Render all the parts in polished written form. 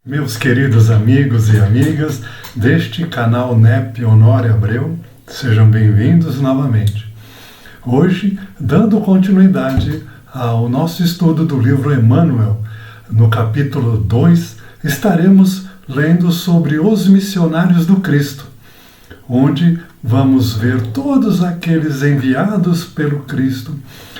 Meus queridos amigos e amigas deste canal NEP Honório Abreu, sejam bem-vindos novamente. Hoje, dando continuidade ao nosso estudo do livro Emmanuel, no capítulo 2, estaremos lendo sobre os missionários do Cristo, onde vamos ver todos aqueles enviados pelo Cristo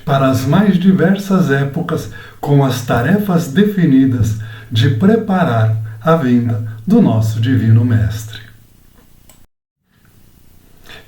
para as mais diversas épocas com as tarefas definidas de preparar a vinda do nosso Divino Mestre.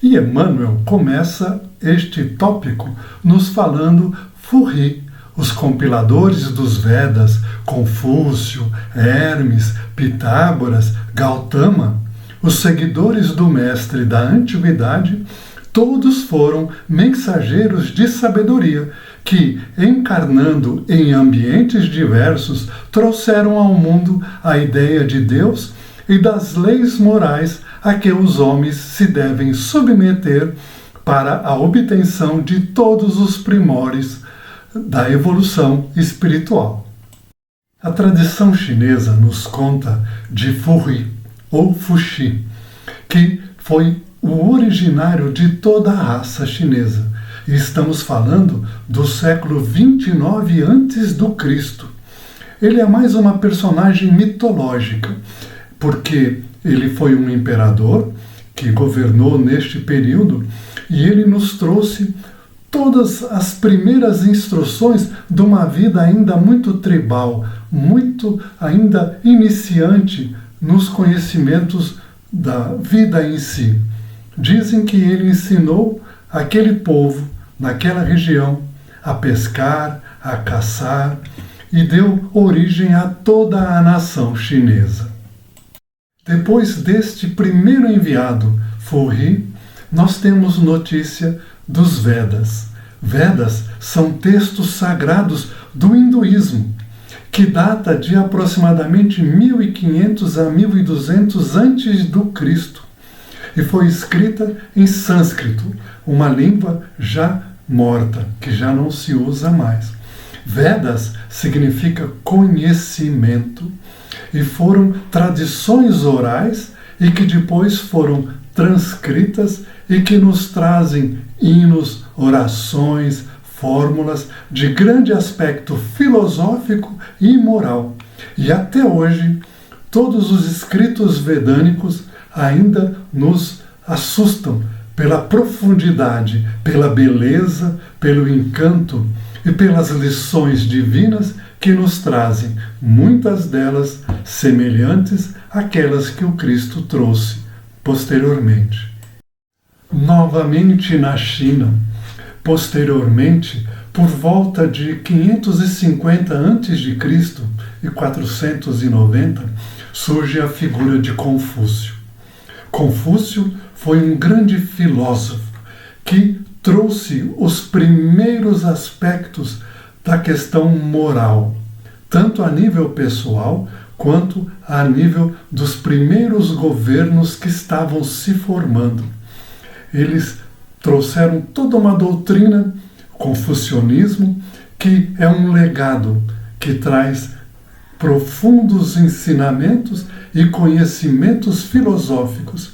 E Emmanuel começa este tópico nos falando Furri, os compiladores dos Vedas, Confúcio, Hermes, Pitágoras, Gautama, os seguidores do Mestre da Antiguidade, todos foram mensageiros de sabedoria que, encarnando em ambientes diversos, trouxeram ao mundo a ideia de Deus e das leis morais a que os homens se devem submeter para a obtenção de todos os primores da evolução espiritual. A tradição chinesa nos conta de Furri, ou Fuxi, que foi o originário de toda a raça chinesa. E estamos falando do século 29 a.C. Ele é mais uma personagem mitológica, porque ele foi um imperador que governou neste período e ele nos trouxe todas as primeiras instruções de uma vida ainda muito tribal, muito ainda iniciante nos conhecimentos da vida em si. Dizem que ele ensinou aquele povo, naquela região, a pescar, a caçar, e deu origem a toda a nação chinesa. Depois deste primeiro enviado, Furri, nós temos notícia dos Vedas. Vedas são textos sagrados do hinduísmo, que data de aproximadamente 1500 a 1200 a.C., e foi escrita em sânscrito, uma língua já morta, que já não se usa mais. Vedas significa conhecimento, e foram tradições orais e que depois foram transcritas e que nos trazem hinos, orações, fórmulas de grande aspecto filosófico e moral. E até hoje, todos os escritos vedânicos ainda nos assustam pela profundidade, pela beleza, pelo encanto e pelas lições divinas que nos trazem, muitas delas semelhantes àquelas que o Cristo trouxe posteriormente. Novamente na China, posteriormente, por volta de 550 a.C. e 490, surge a figura de Confúcio. Confúcio foi um grande filósofo que trouxe os primeiros aspectos da questão moral, tanto a nível pessoal quanto a nível dos primeiros governos que estavam se formando. Eles trouxeram toda uma doutrina, o confucionismo, que é um legado que traz profundos ensinamentos e conhecimentos filosóficos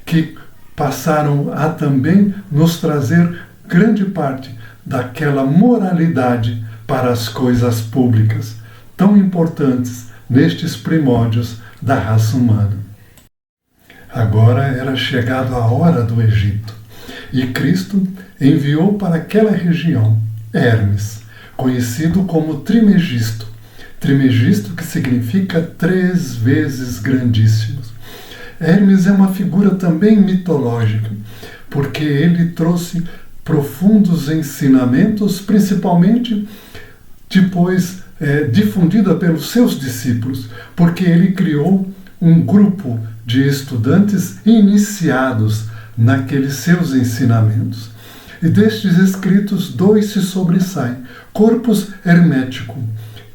que passaram a também nos trazer grande parte daquela moralidade para as coisas públicas, tão importantes nestes primórdios da raça humana. Agora era chegado a hora do Egito, e Cristo enviou para aquela região Hermes, conhecido como Trimegisto. Trimegisto, que significa 3 vezes grandíssimos. Hermes é uma figura também mitológica, porque ele trouxe profundos ensinamentos, principalmente depois difundida pelos seus discípulos, porque ele criou um grupo de estudantes iniciados naqueles seus ensinamentos. E destes escritos, 2 se sobressaem. Corpus Hermético,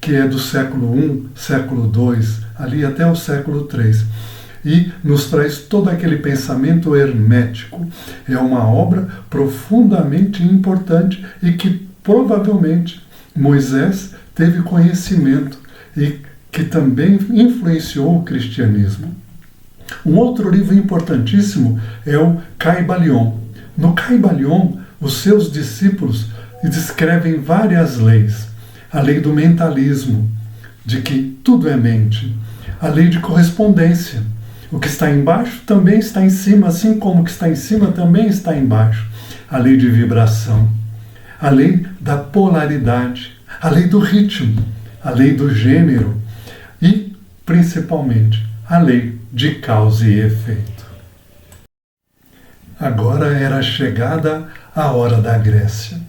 que é do século I, século II, ali até o século III. E nos traz todo aquele pensamento hermético. É uma obra profundamente importante e que provavelmente Moisés teve conhecimento e que também influenciou o cristianismo. Um outro livro importantíssimo é o Caibalion. No Caibalion, os seus discípulos descrevem várias leis. A lei do mentalismo, de que tudo é mente. A lei de correspondência. O que está embaixo também está em cima, assim como o que está em cima também está embaixo. A lei de vibração. A lei da polaridade. A lei do ritmo. A lei do gênero. E, principalmente, a lei de causa e efeito. Agora era chegada a hora da Grécia.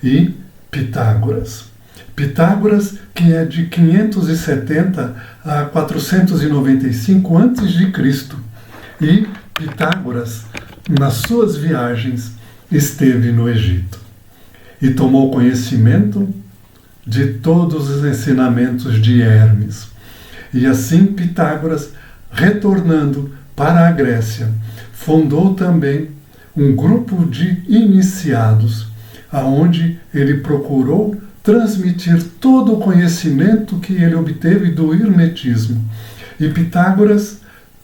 E Pitágoras. Pitágoras, que é de 570 a 495 a.C. E Pitágoras, nas suas viagens, esteve no Egito e tomou conhecimento de todos os ensinamentos de Hermes. E assim Pitágoras, retornando para a Grécia, fundou também um grupo de iniciados, aonde ele procurou transmitir todo o conhecimento que ele obteve do hermetismo. E Pitágoras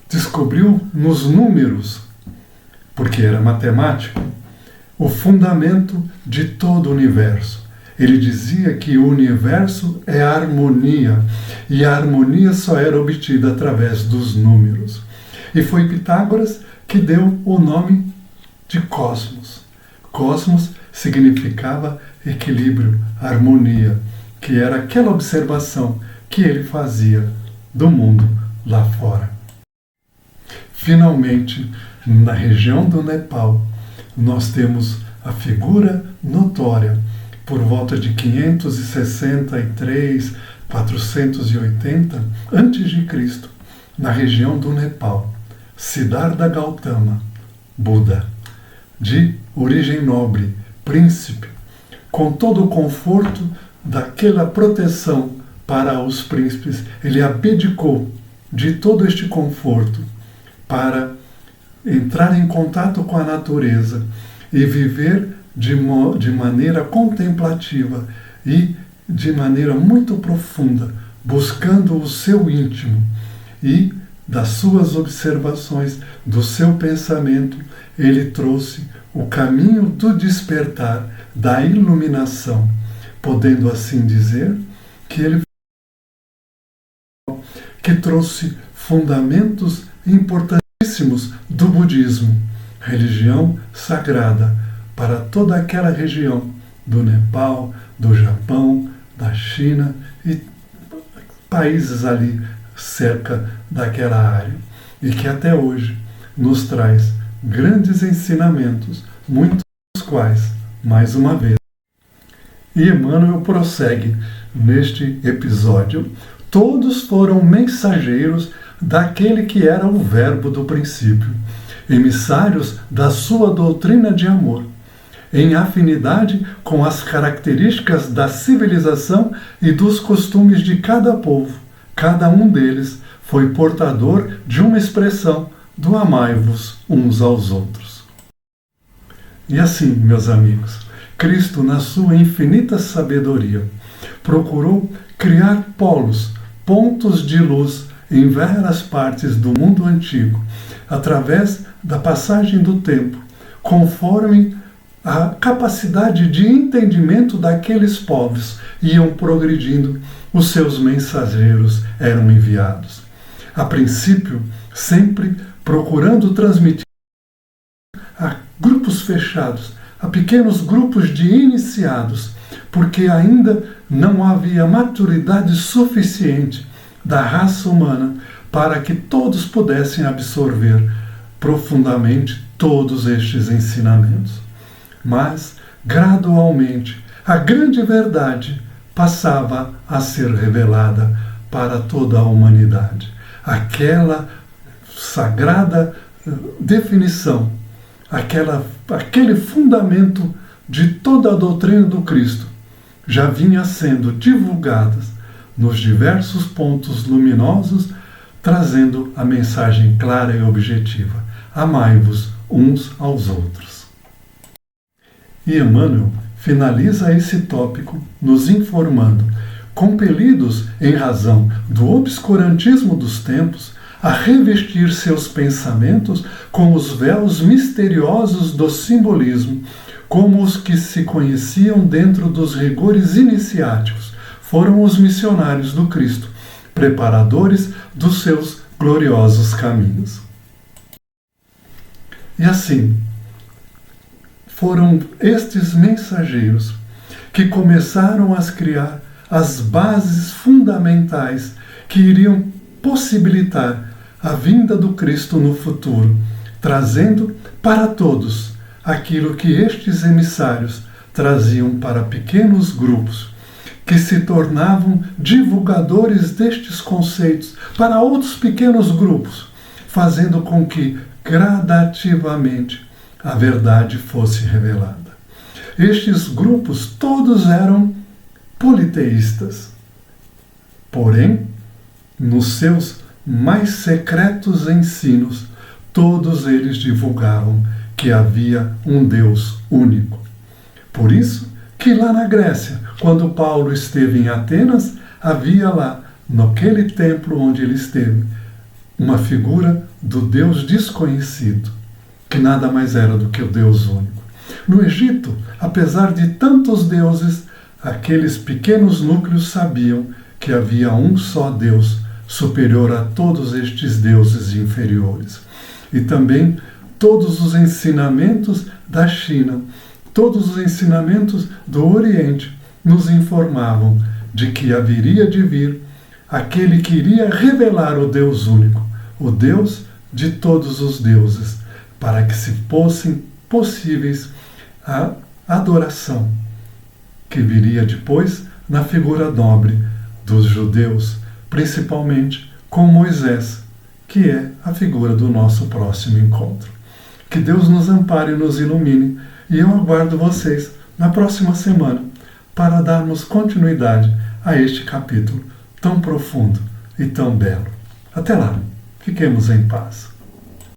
descobriu nos números, porque era matemático, o fundamento de todo o universo. Ele dizia que o universo é a harmonia, e a harmonia só era obtida através dos números. E foi Pitágoras que deu o nome de cosmos. Cosmos significava equilíbrio, harmonia, que era aquela observação que ele fazia do mundo lá fora. Finalmente, na região do Nepal, nós temos a figura notória, por volta de 563, 480 a.C., na região do Nepal, Siddhartha Gautama, Buda, de origem nobre, príncipe, com todo o conforto daquela proteção para os príncipes. Ele abdicou de todo este conforto para entrar em contato com a natureza e viver de maneira contemplativa e de maneira muito profunda, buscando o seu íntimo. E das suas observações, do seu pensamento, ele trouxe o caminho do despertar, da iluminação, podendo assim dizer que ele trouxe fundamentos importantíssimos do budismo, religião sagrada para toda aquela região do Nepal, do Japão, da China e países ali cerca daquela área, e que até hoje nos traz grandes ensinamentos, muitos dos quais, mais uma vez. E Emmanuel prossegue neste episódio. Todos foram mensageiros daquele que era o Verbo do princípio, emissários da sua doutrina de amor, em afinidade com as características da civilização e dos costumes de cada povo. Cada um deles foi portador de uma expressão do amai-vos uns aos outros. E assim, meus amigos, Cristo, na sua infinita sabedoria, procurou criar polos, pontos de luz em várias partes do mundo antigo, através da passagem do tempo, conforme a capacidade de entendimento daqueles povos iam progredindo, os seus mensageiros eram enviados. A princípio, sempre procurando transmitir a grupos fechados, a pequenos grupos de iniciados, porque ainda não havia maturidade suficiente da raça humana para que todos pudessem absorver profundamente todos estes ensinamentos. Mas, gradualmente, a grande verdade passava a ser revelada para toda a humanidade. Aquela sagrada definição, aquele fundamento de toda a doutrina do Cristo já vinha sendo divulgada nos diversos pontos luminosos, trazendo a mensagem clara e objetiva: amai-vos uns aos outros. E Emmanuel finaliza esse tópico nos informando compelidos, em razão do obscurantismo dos tempos, a revestir seus pensamentos com os véus misteriosos do simbolismo, como os que se conheciam dentro dos rigores iniciáticos, foram os missionários do Cristo, preparadores dos seus gloriosos caminhos. E assim, foram estes mensageiros que começaram a criar as bases fundamentais que iriam possibilitar a vinda do Cristo no futuro, trazendo para todos aquilo que estes emissários traziam para pequenos grupos, que se tornavam divulgadores destes conceitos para outros pequenos grupos, fazendo com que gradativamente a verdade fosse revelada. Estes grupos todos eram politeístas, porém, nos seus mais secretos ensinos, todos eles divulgavam que havia um Deus único. Por isso que lá na Grécia, quando Paulo esteve em Atenas, havia lá, naquele templo onde ele esteve, uma figura do Deus desconhecido, que nada mais era do que o Deus único. No Egito, apesar de tantos deuses, aqueles pequenos núcleos sabiam que havia um só Deus, superior a todos estes deuses inferiores. E também todos os ensinamentos da China, todos os ensinamentos do Oriente nos informavam de que haveria de vir aquele que iria revelar o Deus único, o Deus de todos os deuses, para que se fossem possíveis a adoração, que viria depois na figura nobre dos judeus, principalmente com Moisés, que é a figura do nosso próximo encontro. Que Deus nos ampare e nos ilumine, e eu aguardo vocês na próxima semana para darmos continuidade a este capítulo tão profundo e tão belo. Até lá, fiquemos em paz.